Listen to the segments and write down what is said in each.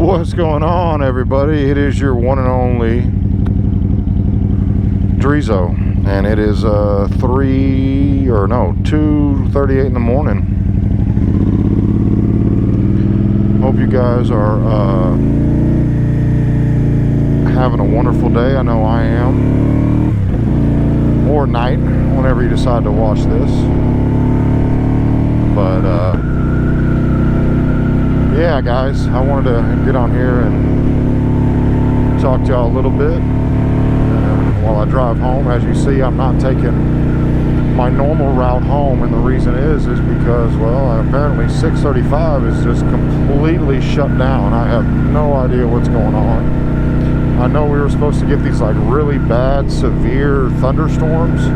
What's going on, everybody? It is your one and only Drizo, and it is 2:38 in the morning. Hope you guys are having a wonderful day. I know I am, or night, whenever you decide to watch this. But yeah, guys, I wanted to get on here and talk to y'all a little bit while I drive home. As you see, I'm not taking my normal route home, and the reason is because, well, apparently 635 is just completely shut down. I have no idea what's going on. I know we were supposed to get these like really bad, severe thunderstorms,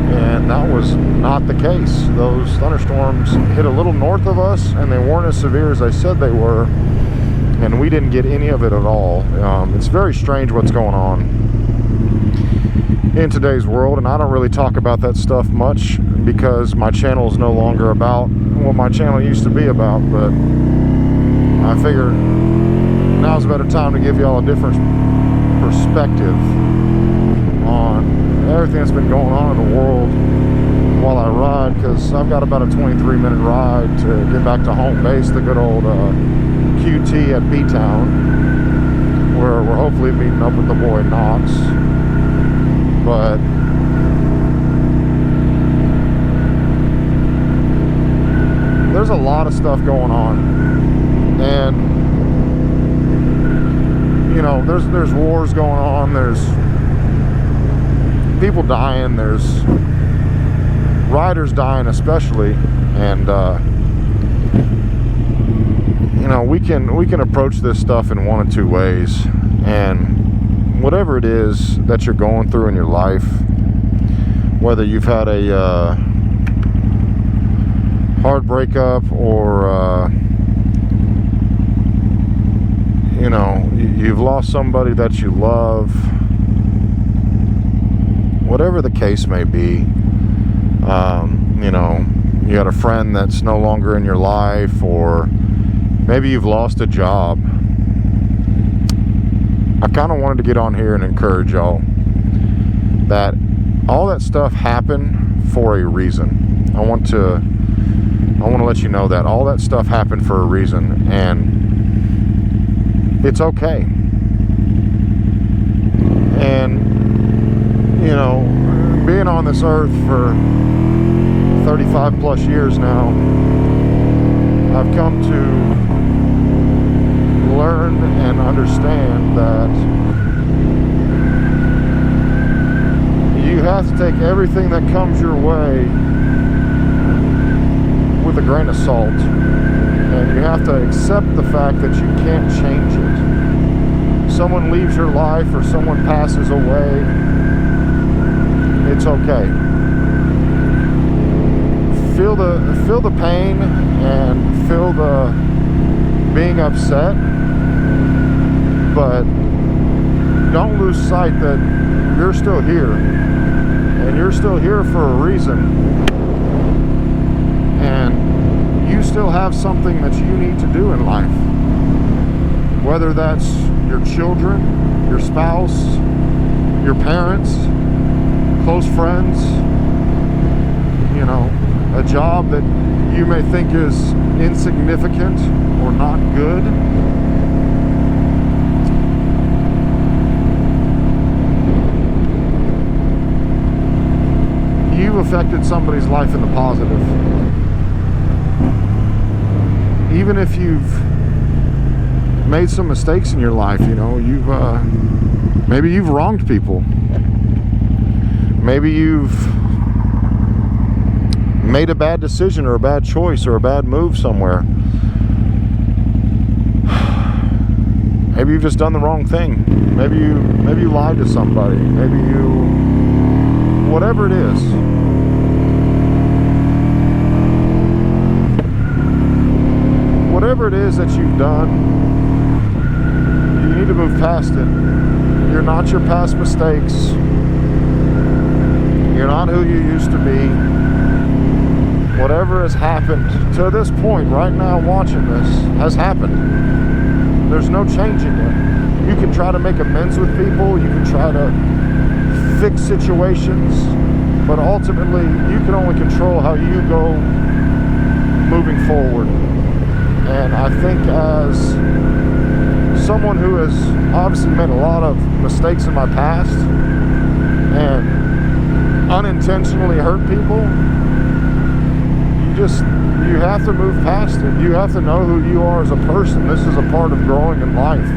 and that was not the case. Those thunderstorms hit a little north of us, and they weren't as severe as they said they were, and we didn't get any of it at all. It's very strange what's going on in today's world, and I don't really talk about that stuff much because my channel is no longer about what my channel used to be about, but I figure now's a better time to give y'all a different perspective on everything that's been going on in the world while I ride, because I've got about a 23-minute ride to get back to home base, the good old QT at B-Town, where we're hopefully meeting up with the boy Knox. But there's a lot of stuff going on, and you know, there's wars going on, there's people dying, there's riders dying especially, and you know, we can approach this stuff in one of two ways. And whatever it is that you're going through in your life, whether you've had a hard breakup, or you know, you've lost somebody that you love, whatever the case may be, you know, you got a friend that's no longer in your life, or maybe you've lost a job. I kind of wanted to get on here and encourage y'all that all that stuff happened for a reason. I want to let you know that all that stuff happened for a reason, and it's okay. And you know, being on this earth for 35 plus years now, I've come to learn and understand that you have to take everything that comes your way with a grain of salt, and you have to accept the fact that you can't change it. Someone leaves your life, or someone passes away, it's okay. Feel the pain and feel the being upset, but don't lose sight that you're still here, and you're still here for a reason, and you still have something that you need to do in life, whether that's your children, your spouse, your parents, close friends, you know, a job that you may think is insignificant or not good. You've affected somebody's life in the positive. Even if you've made some mistakes in your life, you know, maybe you've wronged people. Maybe you've made a bad decision, or a bad choice, or a bad move somewhere. Maybe you've just done the wrong thing. Maybe you lied to somebody. Maybe whatever it is. Whatever it is that you've done, you need to move past it. You're not your past mistakes. You're not who you used to be. Whatever has happened to this point right now watching this has happened. There's no changing it. You can try to make amends with people. You can try to fix situations. But ultimately, you can only control how you go moving forward. And I think as someone who has obviously made a lot of mistakes in my past and unintentionally hurt people, you have to move past it. You have to know who you are as a person. This is a part of growing in life.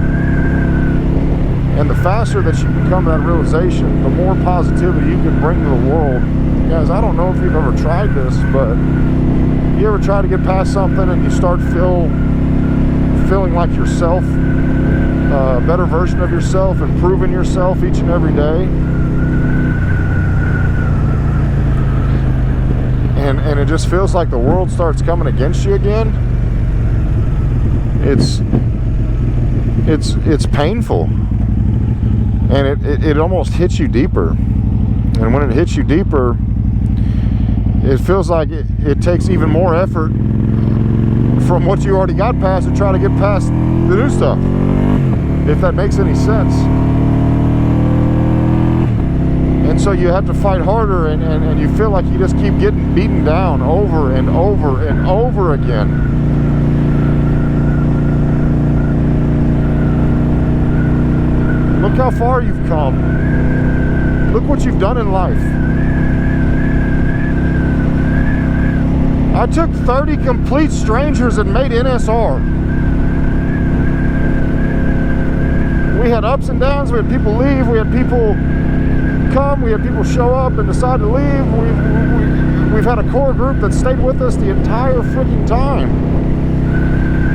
And the faster that you become that realization, the more positivity you can bring to the world. Guys, I don't know if you've ever tried this, but you ever try to get past something and you start feeling like yourself, a better version of yourself, improving yourself each and every day? And it just feels like the world starts coming against you again. It's painful. And it almost hits you deeper. And when it hits you deeper, it feels like it takes even more effort from what you already got past to try to get past the new stuff, if that makes any sense. And so you have to fight harder, and you feel like you just keep getting beaten down over and over and over again. Look how far you've come. Look what you've done in life. I took 30 complete strangers and made NSR. We had ups and downs. We had people leave. We had people come. We had people show up and decide to leave. We've had a core group that stayed with us the entire freaking time.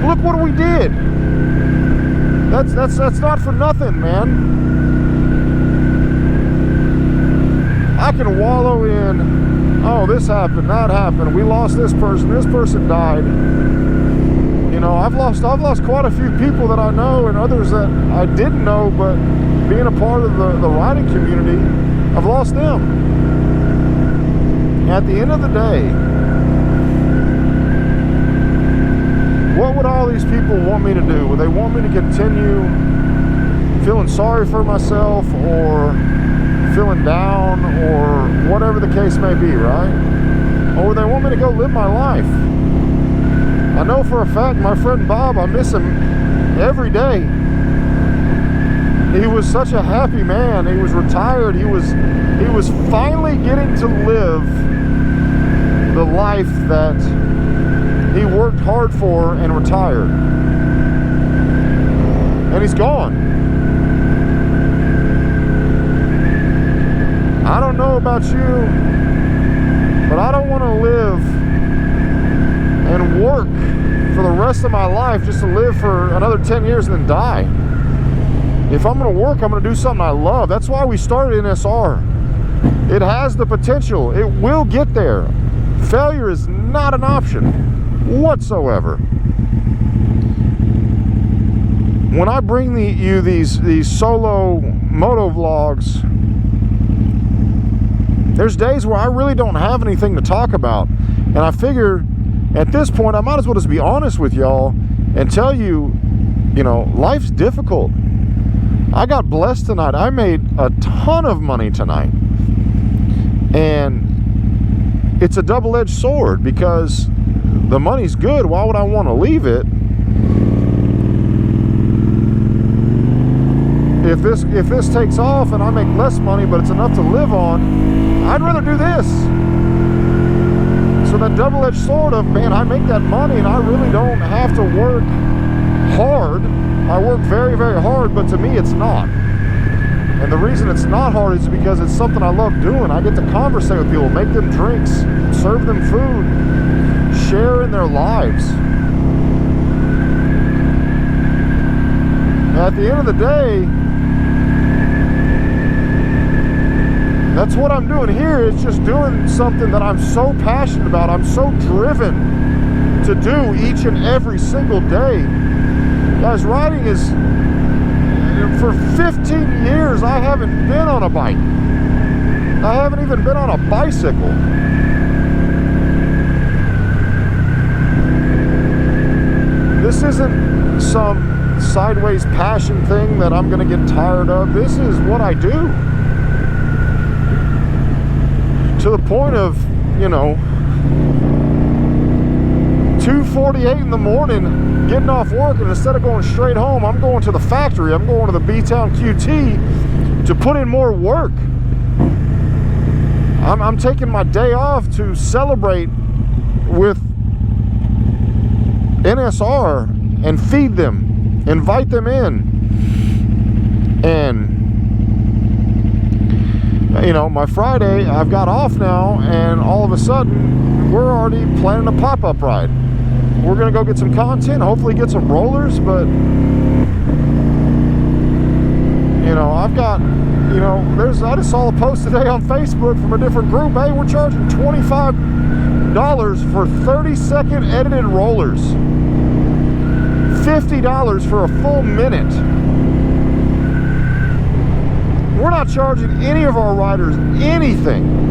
Look what we did. That's not for nothing, man. I can wallow in, oh, this happened, that happened, we lost this person died. You know, I've lost quite a few people that I know and others that I didn't know, but being a part of the riding community, I've lost them. At the end of the day, what would all these people want me to do? Would they want me to continue feeling sorry for myself or feeling down or whatever the case may be, right? Or would they want me to go live my life? I know for a fact my friend Bob, I miss him every day. He was such a happy man. He was retired. He was finally getting to live the life that he worked hard for and retired. And he's gone. I don't know about you, but I don't want to live and work for the rest of my life just to live for another 10 years and then die. If I'm going to work, I'm going to do something I love. That's why we started NSR. It has the potential. It will get there. Failure is not an option whatsoever. When I bring you these solo moto vlogs, there's days where I really don't have anything to talk about. And I figure at this point, I might as well just be honest with y'all and tell you, you know, life's difficult. I got blessed tonight. I made a ton of money tonight. And it's a double-edged sword because the money's good. Why would I want to leave it? If this takes off and I make less money, but it's enough to live on, I'd rather do this. So that double-edged sword of, man, I make that money and I really don't have to work hard. I work very, very hard, but to me it's not. And the reason it's not hard is because it's something I love doing. I get to conversate with people, make them drinks, serve them food, share in their lives. And at the end of the day, that's what I'm doing here. It's just doing something that I'm so passionate about. I'm so driven to do each and every single day. Guys, riding is, for 15 years, I haven't been on a bike. I haven't even been on a bicycle. This isn't some sideways passion thing that I'm going to get tired of. This is what I do. To the point of, you know, 2:48 in the morning, getting off work, and instead of going straight home, I'm going to the factory. I'm going to the B-Town QT to put in more work. I'm taking my day off to celebrate with NSR and feed them, invite them in. And, you know, my Friday, I've got off now, and all of a sudden, we're already planning a pop-up ride. We're going to go get some content, hopefully get some rollers, but, you know, I've got, you know, I just saw a post today on Facebook from a different group. Hey, we're charging $25 for 30-second edited rollers. $50 for a full minute. We're not charging any of our riders anything.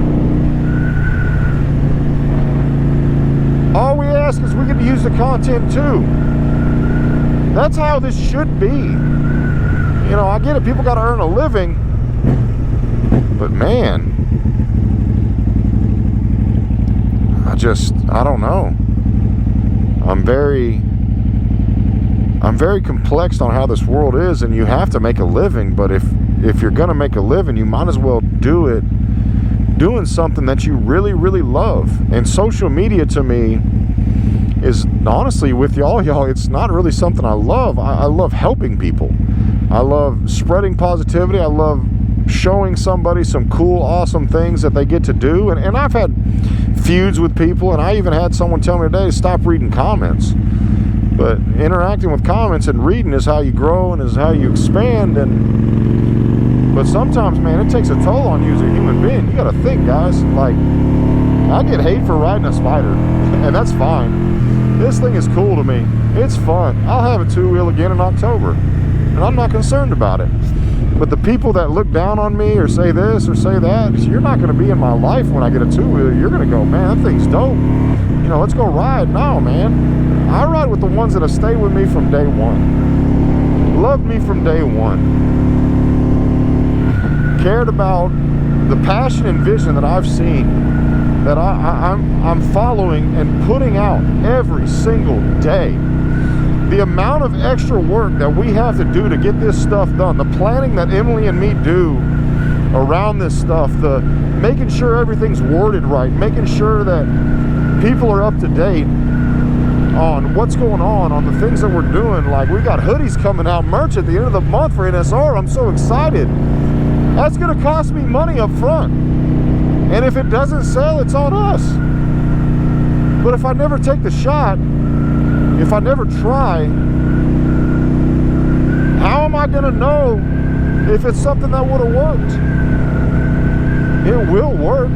All we ask is we get to use the content too. That's how this should be. You know, I get it, people got to earn a living, but man, I don't know. I'm very complex on how this world is, and you have to make a living, but if you're going to make a living, you might as well do it doing something that you really, really love. And social media to me is, honestly, with y'all, it's not really something I love. I love helping people. I love spreading positivity. I love showing somebody some cool, awesome things that they get to do. And I've had feuds with people, and I even had someone tell me today to stop reading comments. But interacting with comments and reading is how you grow and is how you expand. But sometimes, man, it takes a toll on you as a human being. You got to think, guys. Like, I get hate for riding a Spider, and that's fine. This thing is cool to me. It's fun. I'll have a two-wheel again in October, and I'm not concerned about it. But the people that look down on me or say this or say that, you're not going to be in my life when I get a two-wheel. You're going to go, man, that thing's dope. You know, let's go ride. No, man. I ride with the ones that have stayed with me from day one. Loved me from day one. Cared about the passion and vision that I've seen, that I'm following and putting out every single day. The amount of extra work that we have to do to get this stuff done, the planning that Emily and me do around this stuff, the making sure everything's worded right, making sure that people are up to date on what's going on the things that we're doing. Like, we got hoodies coming out, merch at the end of the month for NSR. I'm so excited. That's going to cost me money up front. And if it doesn't sell, it's on us. But if I never take the shot, if I never try, how am I going to know if it's something that would have worked? It will work.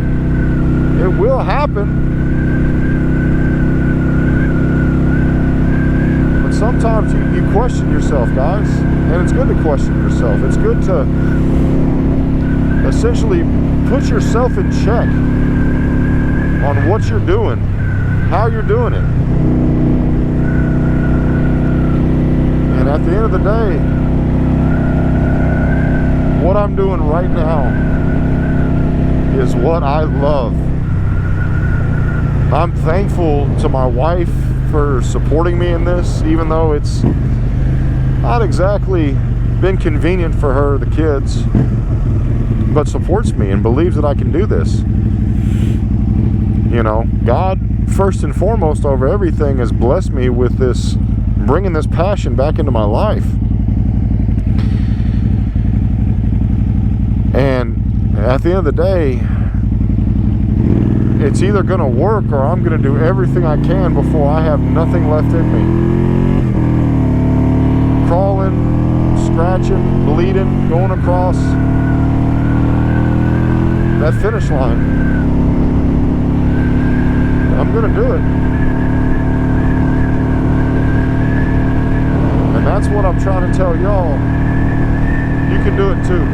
It will happen. But sometimes you question yourself, guys. And it's good to question yourself. It's good to essentially put yourself in check on what you're doing, how you're doing it. And at the end of the day, what I'm doing right now is what I love. I'm thankful to my wife for supporting me in this, even though it's not exactly been convenient for her, the kids, but supports me and believes that I can do this. You know, God, first and foremost over everything, has blessed me with this, bringing this passion back into my life. And at the end of the day, it's either going to work or I'm going to do everything I can before I have nothing left in me. Crawling, scratching, bleeding, going across that finish line. I'm going to do it. And that's what I'm trying to tell y'all. You can do it too.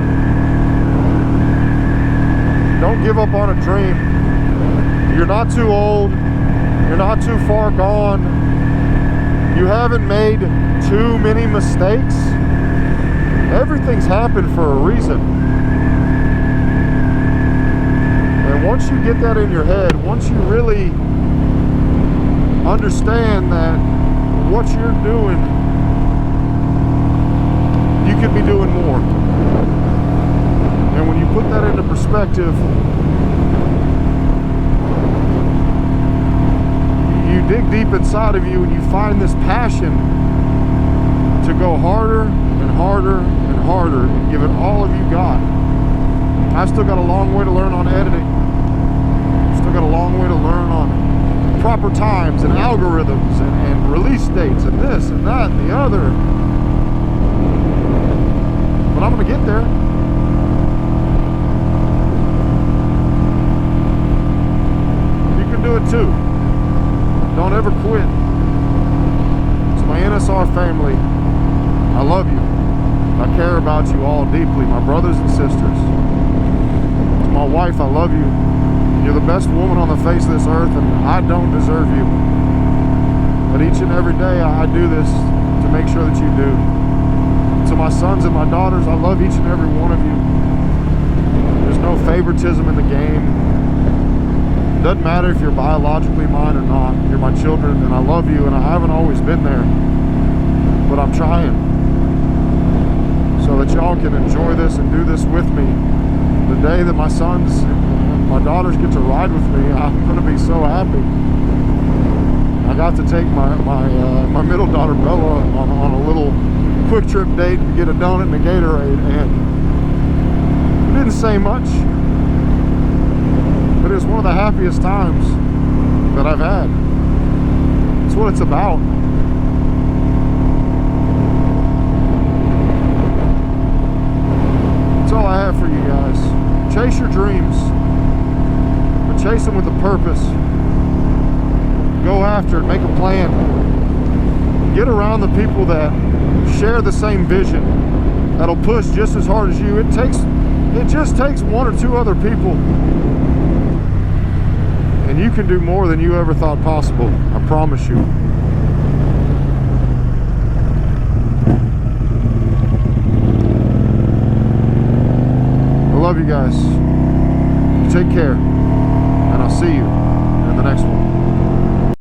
Don't give up on a dream. You're not too old. You're not too far gone. You haven't made too many mistakes. Everything's happened for a reason. And once you get that in your head, once you really understand that what you're doing, you could be doing more. And when you put that into perspective, you dig deep inside of you and you find this passion to go harder and harder and harder and give it all of you got. I've still got a long way to learn on editing. Still got a long way to learn on proper times and algorithms and release dates and this and that and the other. But I'm gonna get there. You can do it too. Don't ever quit. To my NSR family, I love you. I care about you all deeply, my brothers and sisters. To my wife, I love you. You're the best woman on the face of this earth, and I don't deserve you. But each and every day, I do this to make sure that you do. To my sons and my daughters, I love each and every one of you. There's no favoritism in the game. Doesn't matter if you're biologically mine or not. You're my children, and I love you, and I haven't always been there. But I'm trying. So that y'all can enjoy this and do this with me. The day that my sons and my daughters get to ride with me, I'm going to be so happy. I got to take my middle daughter Bella on a little quick trip date to get a donut and a Gatorade, and we didn't say much, but it was one of the happiest times that I've had. It's what it's about. That's all I have for you guys. Chase your dreams, but chase them with a purpose. Go after it, make a plan. Get around the people that share the same vision, that'll push just as hard as you. It just takes one or two other people, and you can do more than you ever thought possible. I promise you. I love you guys. You take care, and I'll see you in the next one.